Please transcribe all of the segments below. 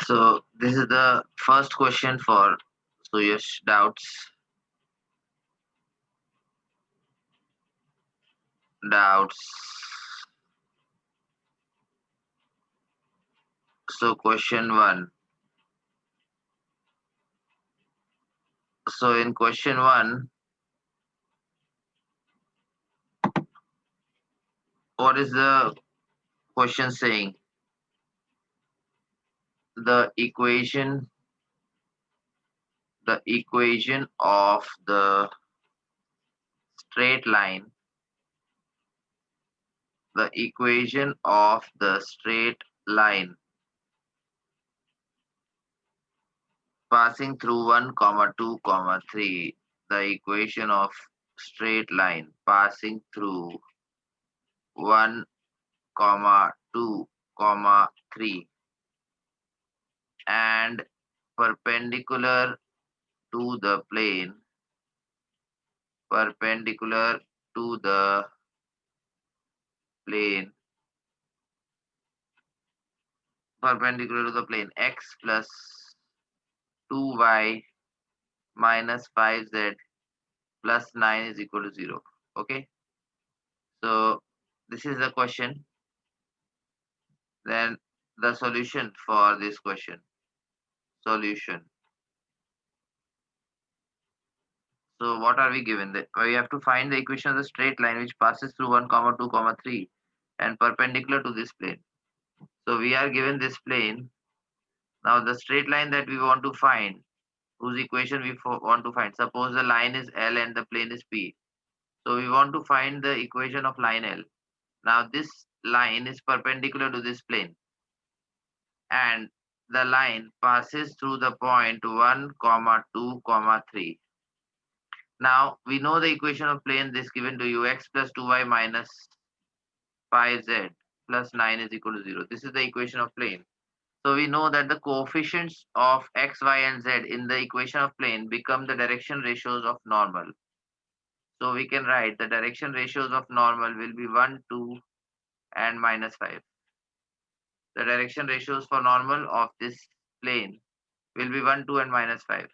So this is the first question for Suyash doubts. Doubts. So question one. So in question one, what is the question saying? The equation of the straight line, the equation of the straight line passing through 1 comma 2 comma 3, the equation of straight line passing through 1 comma 2 comma 3 and perpendicular to the plane, perpendicular to the plane, perpendicular to the plane x plus 2y minus 5z plus 9 is equal to 0. Okay, so this is the question. Then the solution for this question. Solution. So what are we given? We have to find the equation of the straight line which passes through 1 comma 2 comma 3 and perpendicular to this plane. So we are given this plane. Now the straight line that we want to find, whose equation we want to find. Suppose the line is L and the plane is P. So we want to find the equation of line L. Now this line is perpendicular to this plane and the line passes through the point 1 comma 2 comma 3. Now we know the equation of plane, this given to you, x plus 2y minus 5z plus 9 is equal to 0. This is the equation of plane. So we know that the coefficients of x, y, and z in the equation of plane become the direction ratios of normal. So we can write the direction ratios of normal will be 1, 2, and minus 5. The direction ratios for normal of this plane will be 1, 2, and minus 5.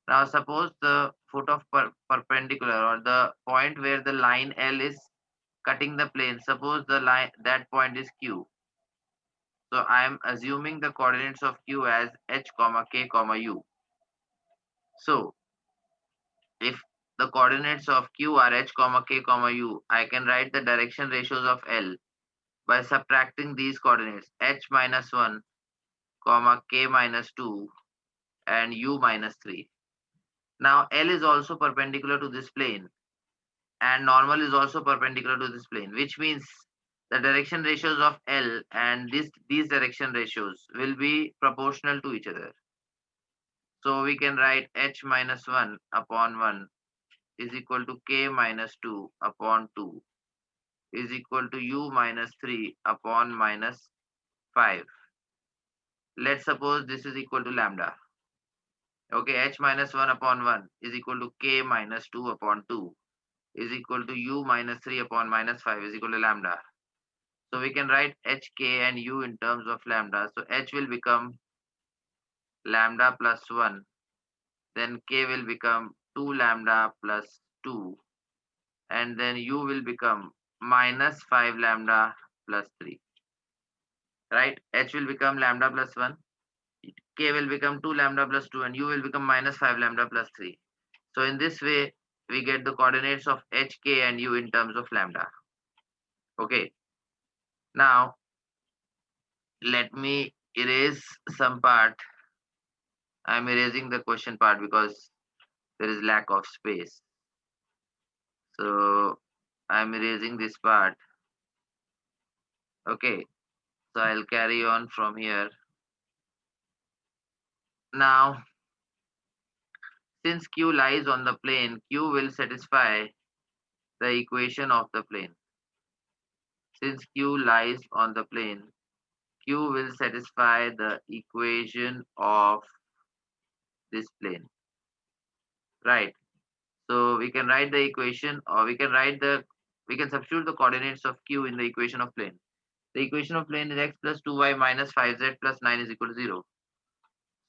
Now suppose the foot of perpendicular, or the point where the line L is cutting the plane, suppose the line, that point is Q. So I am assuming the coordinates of Q as h comma k comma u. So if the coordinates of Q are h comma k comma u, I can write the direction ratios of L by subtracting these coordinates h minus 1 comma k minus 2 and u minus 3. Now L is also perpendicular to this plane and normal is also perpendicular to this plane, which means the direction ratios of L and these direction ratios will be proportional to each other. So we can write h minus 1 upon 1 is equal to k minus 2 upon 2 is equal to u minus 3 upon minus 5. Let's suppose this is equal to lambda. Okay, h minus 1 upon 1 is equal to k minus 2 upon 2 is equal to u minus 3 upon minus 5 is equal to lambda. So we can write h, k and u in terms of lambda. So h will become lambda plus 1. Then k will become 2 lambda plus 2. And then u will become minus 5 lambda plus 3. Right? H will become lambda plus 1. K will become 2 lambda plus 2 and u will become minus 5 lambda plus 3. So in this way, we get the coordinates of h, k and u in terms of lambda. Okay. Now, let me erase some part. I'm erasing the question part because there is lack of space. So I'm erasing this part. Okay. So I'll carry on from here. Now, since Q lies on the plane, Q will satisfy the equation of the plane. Since Q lies on the plane, Q will satisfy the equation of this plane. Right. So we can write the equation, or we can substitute the coordinates of Q in the equation of plane. The equation of plane is x plus 2y minus 5z plus 9 is equal to 0.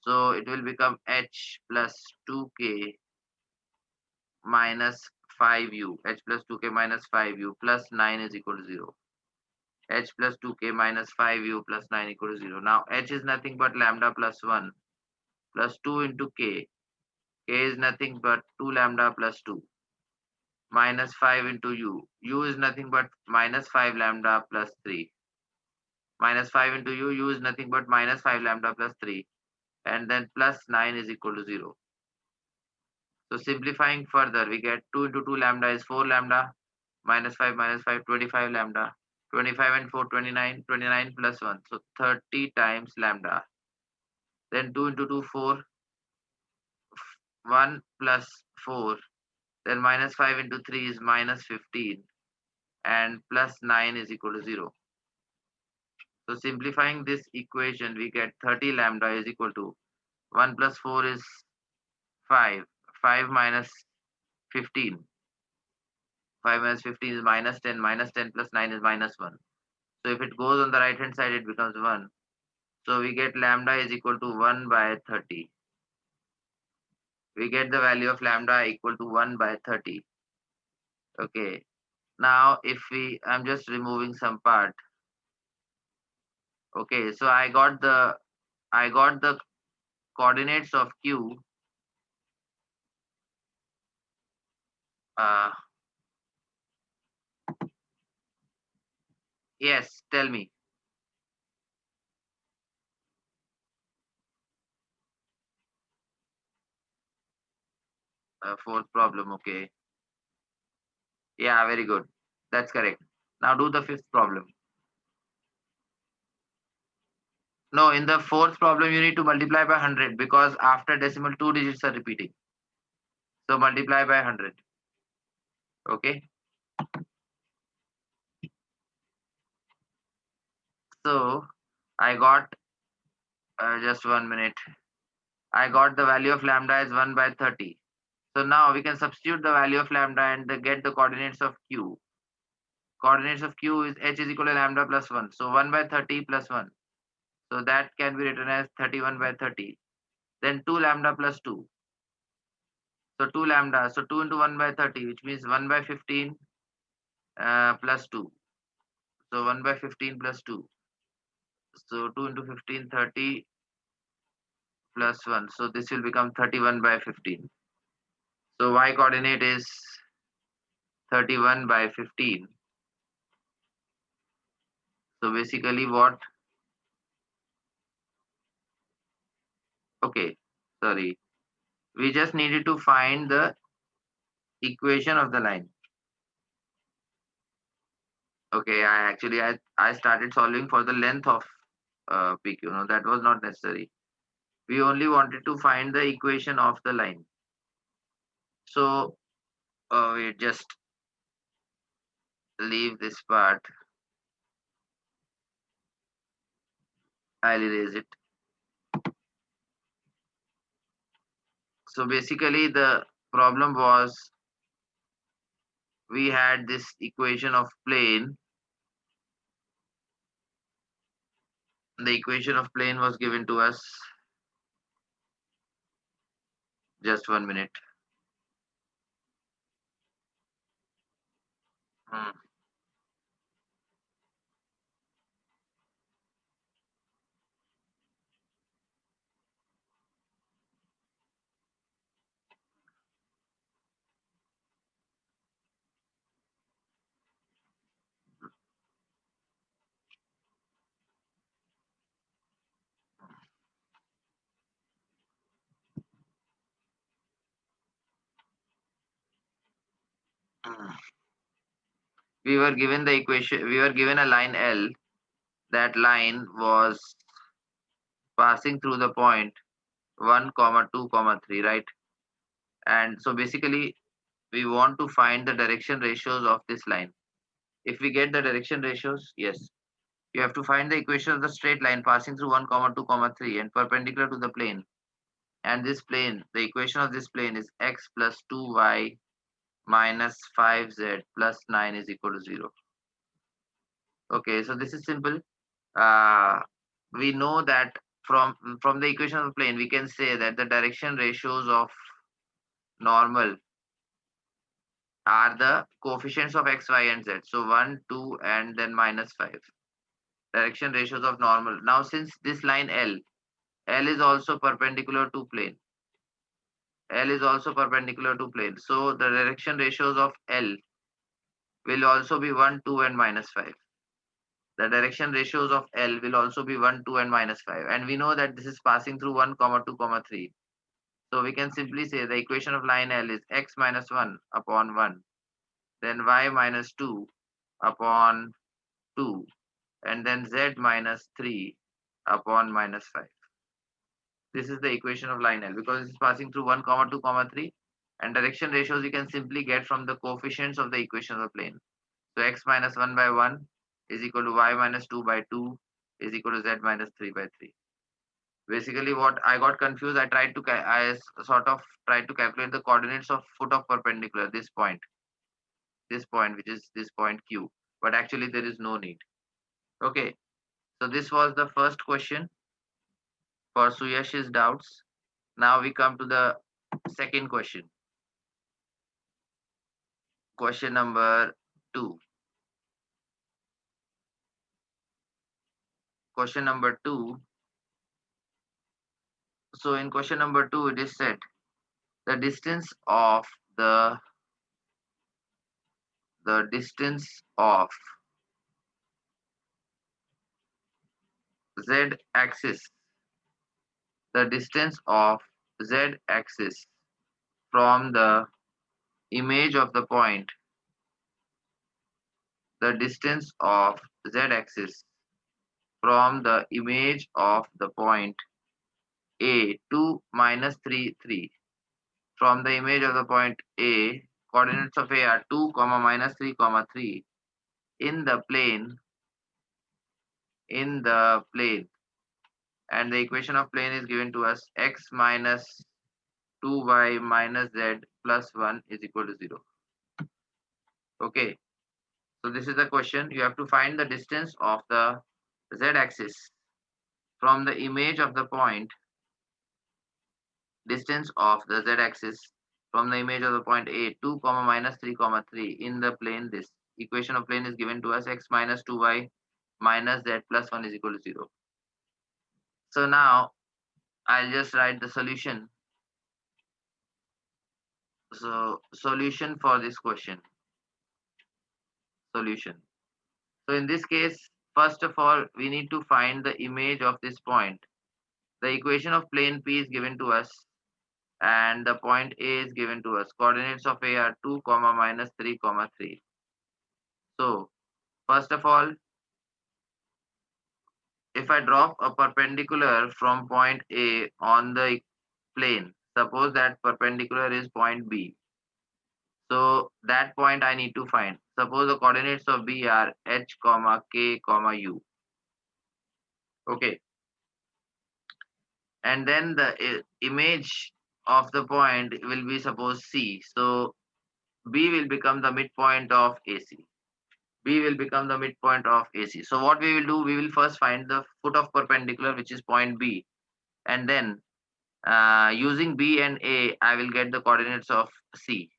So it will become h plus 2k minus 5u. H plus 2k minus 5u plus 9 is equal to 0. H plus 2k minus 5u plus 9 equal to 0. Now h is nothing but lambda plus 1 plus 2 into k. K is nothing but 2 lambda plus 2 minus 5 into u. U is nothing but minus 5 lambda plus 3. Minus 5 into u is nothing but minus 5 lambda plus 3. And then plus 9 is equal to 0. So simplifying further, we get 2 into 2 lambda is 4 lambda minus 5, 25 lambda. 25 and 4, 29, 29 plus 1. So 30 times lambda. Then 2 into 2, 4, 1 plus 4. Then minus 5 into 3 is minus 15. And plus 9 is equal to 0. So simplifying this equation, we get 30 lambda is equal to 1 plus 4 is 5. 5 minus 15. 5 minus 15 is minus 10. Minus 10 plus 9 is minus 1. So if it goes on the right hand side, it becomes 1. So we get lambda is equal to 1 by 30. We get the value of lambda equal to 1 by 30. Okay. Now if I'm just removing some part. Okay. So I got the coordinates of Q. Uh, yes. Tell me. Fourth problem. Okay. Yeah. Very good. That's correct. Now do the fifth problem. No, in the fourth problem, you need to multiply by 100 because after decimal, 2 digits are repeating. So multiply by 100. Okay. So I got, just 1 minute. I got the value of lambda as 1 by 30. So now we can substitute the value of lambda and get the coordinates of q. Coordinates of q is h is equal to lambda plus 1. So 1 by 30 plus 1. So that can be written as 31 by 30. Then 2 lambda plus 2. So 2 lambda. So 2 into 1 by 30, which means 1 by 15 plus 2. So 1 by 15 plus 2. So 2 into 15, 30 plus 1. So this will become 31 by 15. So y coordinate is 31 by 15. So basically what? Okay, sorry. We just needed to find the equation of the line. Okay, I started solving for the length of PQ. No, that was not necessary. We only wanted to find the equation of the line. So we just leave this part. I'll erase it. So basically the problem was we had this equation of plane. The equation of plane was given to us. Just 1 minute. Hmm. Hmm. We were given the equation, we were given a line L. That line was passing through the point 1 comma 2 comma 3, right? And so basically we want to find the direction ratios of this line. If we get the direction ratios, yes, you have to find the equation of the straight line passing through 1 comma 2 comma 3 and perpendicular to the plane. And this plane, the equation of this plane is x plus 2y minus 5z plus 9 is equal to 0. Okay, so this is simple. uh, we know that from the equation of the plane, we can say that the direction ratios of normal are the coefficients of x, y, and z. So 1, 2, and then -5. Direction ratios of normal. Now, since this line L is also perpendicular to plane. L is also perpendicular to plane. So the direction ratios of L will also be 1, 2, and -5. The direction ratios of L will also be 1, 2, and -5. And we know that this is passing through 1, 2, 3. So we can simply say the equation of line L is x minus 1 upon 1, then y minus 2 upon 2, and then z minus 3 upon -5. This is the equation of line L because it's passing through 1, 2, 3. And direction ratios you can simply get from the coefficients of the equation of the plane. So x minus 1 by 1 is equal to y minus 2 by 2 is equal to z minus 3 by 3. Basically, what I got confused, I sort of tried to calculate the coordinates of foot of perpendicular, this point, which is this point Q. But actually, there is no need. Okay, so this was the first question for Suyash's doubts. Now we come to the second question. Question number 2. Question number 2. So in question number 2, it is said the distance of the distance of z axis, the distance of z axis from the image of the point, the distance of z axis from the image of the point A to -3, 3. From the image of the point A, coordinates of A are 2, -3, 3 in the plane, and the equation of plane is given to us x minus 2y minus z plus 1 is equal to 0. Okay, so this is the question. You have to find the distance of the z-axis from the image of the point, distance of the z-axis from the image of the point A 2, -3, 3 in the plane. This equation of plane is given to us x minus 2y minus z plus 1 is equal to 0. So now I'll just write the solution. So solution for this question. Solution. So in this case, first of all, we need to find the image of this point. The equation of plane P is given to us and the point A is given to us. Coordinates of A are 2, -3, 3. So first of all, if I drop a perpendicular from point A on the plane, suppose that perpendicular is point B. So that point I need to find. Suppose the coordinates of B are h, k, u. Okay. And then the image of the point will be suppose C. So B will become the midpoint of AC. B will become the midpoint of AC. So what we will do, we will first find the foot of perpendicular, which is point B. And then using B and A, I will get the coordinates of C.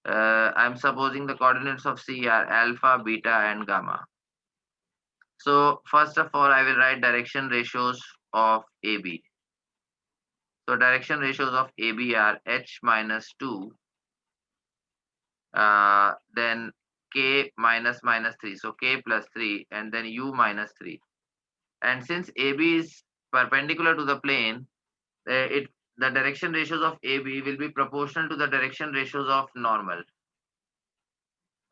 I'm supposing the coordinates of C are alpha, beta, and gamma. So first of all, I will write direction ratios of AB. So direction ratios of AB are h minus 2, then k minus 3. So k plus 3, and then u minus 3. And since AB is perpendicular to the plane, the direction ratios of AB will be proportional to the direction ratios of normal.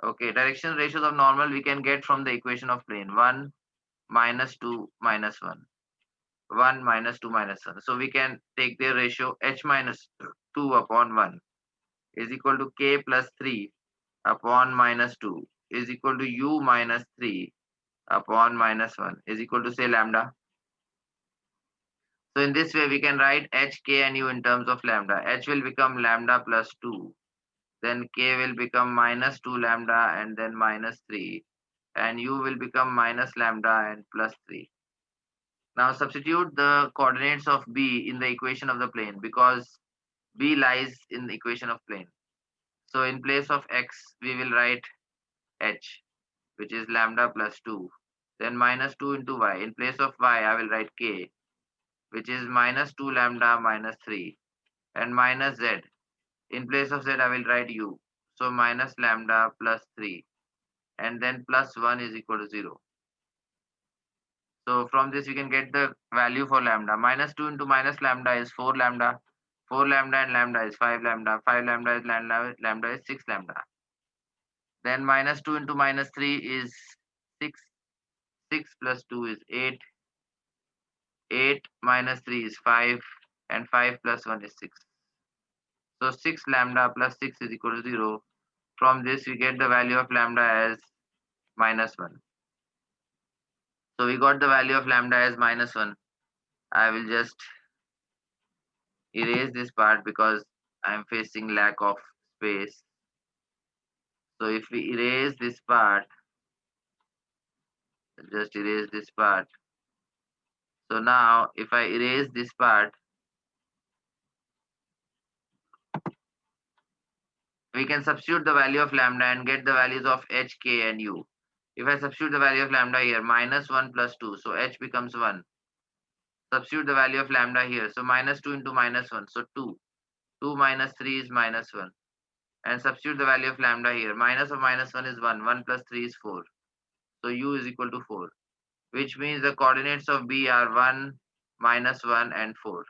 Okay, direction ratios of normal we can get from the equation of plane 1 minus 2 minus 1. 1 minus 2 minus 1. So we can take the ratio h minus 2 upon 1 is equal to k plus 3 upon minus 2 is equal to u minus 3 upon minus 1 is equal to say lambda. So in this way we can write h, k and u in terms of lambda. H will become lambda plus 2. Then k will become minus 2 lambda and then minus 3. And u will become minus lambda and plus 3. Now substitute the coordinates of B in the equation of the plane because B lies in the equation of plane. So in place of X, we will write H, which is lambda plus 2. Then minus 2 into Y. In place of Y, I will write K, which is minus 2 lambda minus 3. And minus Z. In place of Z, I will write U. So minus lambda plus 3. And then plus 1 is equal to 0. So from this, you can get the value for lambda. Minus 2 into minus lambda is 4 lambda. 4 lambda and lambda is 5 lambda. 5 lambda is lambda is 6 lambda. Then minus 2 into minus 3 is 6. 6 plus 2 is 8. 8 minus 3 is 5. And 5 plus 1 is 6. So 6 lambda plus 6 is equal to 0. From this, we get the value of lambda as minus 1. So we got the value of lambda as minus 1. I will just erase this part because I am facing lack of space. So if we erase this part, just erase this part. So now if I erase this part, we can substitute the value of lambda and get the values of h, k and u. If I substitute the value of lambda here, minus 1 plus 2, so h becomes 1. Substitute the value of lambda here, so minus 2 into minus 1, so 2. 2 minus 3 is minus 1. And substitute the value of lambda here, minus of minus 1 is 1, 1 plus 3 is 4. So u is equal to 4, which means the coordinates of B are 1, minus 1 and 4.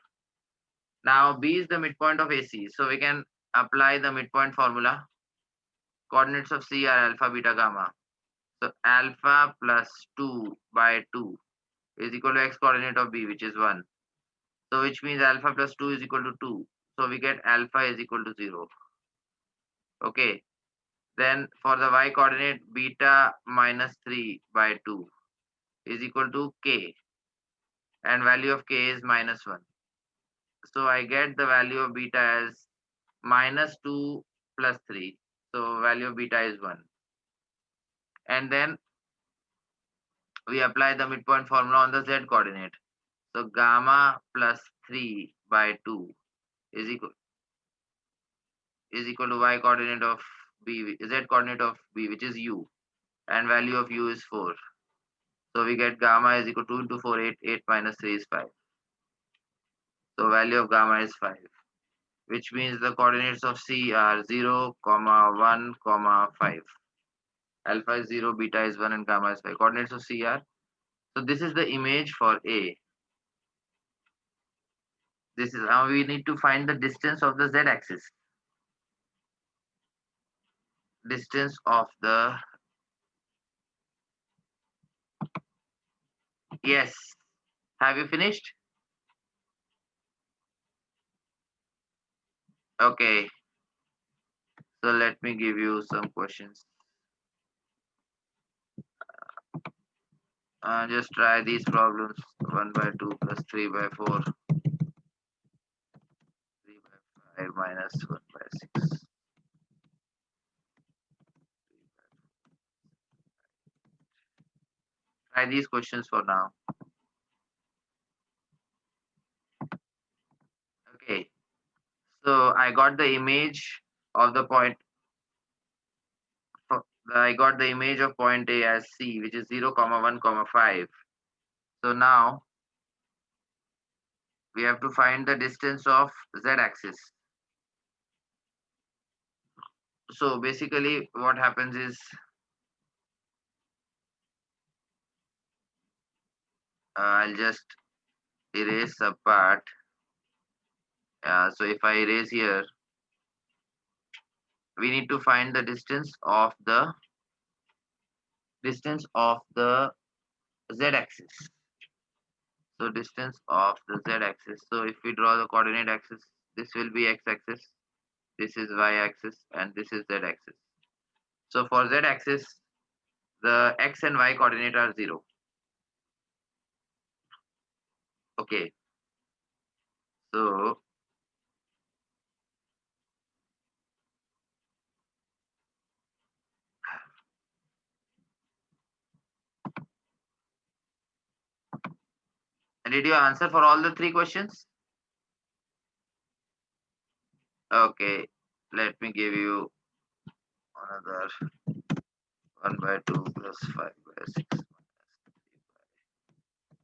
Now B is the midpoint of AC, so we can apply the midpoint formula. Coordinates of C are alpha, beta, gamma. So alpha plus 2 by 2 is equal to x coordinate of B, which is 1. So which means alpha plus 2 is equal to 2. So we get alpha is equal to 0. Okay. Then for the y coordinate, beta minus 3 by 2 is equal to k, and value of k is minus 1. So I get the value of beta as minus 2 plus 3. So value of beta is 1. And then we apply the midpoint formula on the z coordinate. So gamma plus 3 by 2 is equal to y coordinate of b, z coordinate of b, which is u. And value of u is 4. So we get gamma is equal to 2 into 4, 8. 8 minus 3 is 5. So value of gamma is 5. Which means the coordinates of C are 0, 1, 5. Alpha is 0, beta is 1, and gamma is 5. Coordinates of C are. So this is the image for A. This is how we need to find the distance of the z-axis. Distance of the. Yes. Have you finished? Okay. So let me give you some questions. Just try these problems. 1 by 2 plus 3 by 4. 3 by 5 minus 1 by 6. Try these questions for now. Okay. So I got the image of the point. I got the image of point A as C, which is 0, 1, 5. So now we have to find the distance of z-axis. So basically what happens is I'll just erase a part. So if I erase here, we need to find the distance of the z-axis. So distance of the z-axis. So if we draw the coordinate axis, this will be x-axis, this is y-axis, and this is z-axis. So for z-axis, the x and y coordinate are 0. Okay. So Did you answer for all the three questions? Okay, let me give you another 1 by 2 plus 5 by 6 minus 3 by 2 by 5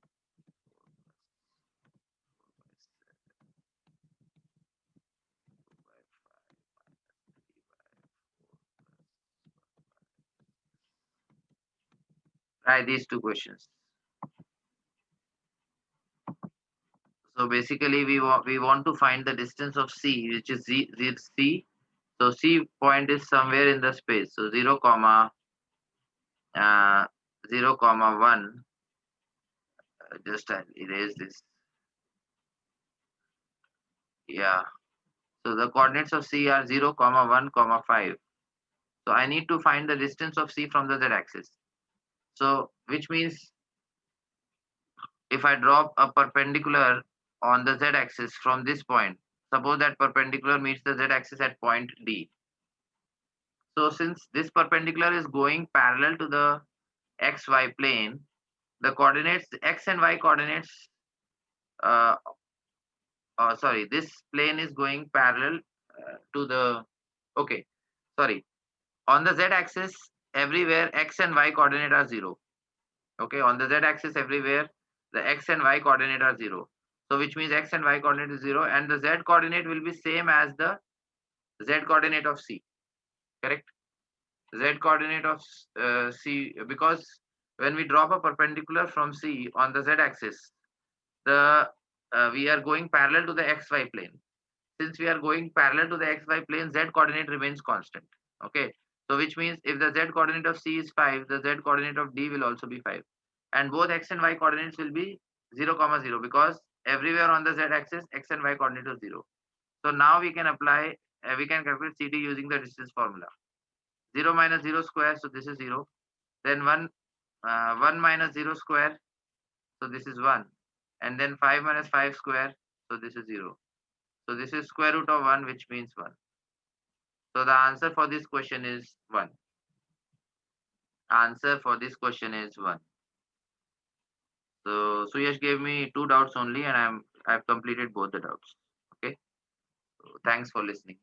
minus 3 by 4. Try these two questions. So basically, we want to find the distance of C, which is C. So C point is somewhere in the space. So 0 comma uh, 0 comma 1. Just I'll erase this. Yeah. So the coordinates of C are 0 comma 1 comma 5. So I need to find the distance of C from the Z axis. So which means if I drop a perpendicular on the Z axis from this point, suppose that perpendicular meets the Z axis at point D. So since this perpendicular is going parallel to the XY plane, the coordinates X and Y coordinates, uh, sorry, this plane is going parallel to the, okay, sorry, on the Z axis, everywhere X and Y coordinate are 0. Okay, on the Z axis, everywhere the X and Y coordinate are 0. So which means X and Y coordinate is 0 and the Z coordinate will be same as the Z coordinate of C, correct? Z coordinate of C, because when we drop a perpendicular from C on the Z axis, the we are going parallel to the XY plane. Since we are going parallel to the XY plane, Z coordinate remains constant. Okay. So which means if the Z coordinate of C is 5, the Z coordinate of D will also be 5. And both X and Y coordinates will be 0, comma 0 because everywhere on the Z axis, X and Y coordinate is 0. So now we can apply, we can calculate CD using the distance formula. 0 minus 0 square, so this is 0. Then 1 minus 0 square, so this is 1. And then 5 minus 5 square, so this is 0. So this is square root of 1, which means 1. So the answer for this question is 1. Answer for this question is 1. So Suyash gave me 2 doubts only and I've completed both the doubts. Okay. So thanks for listening.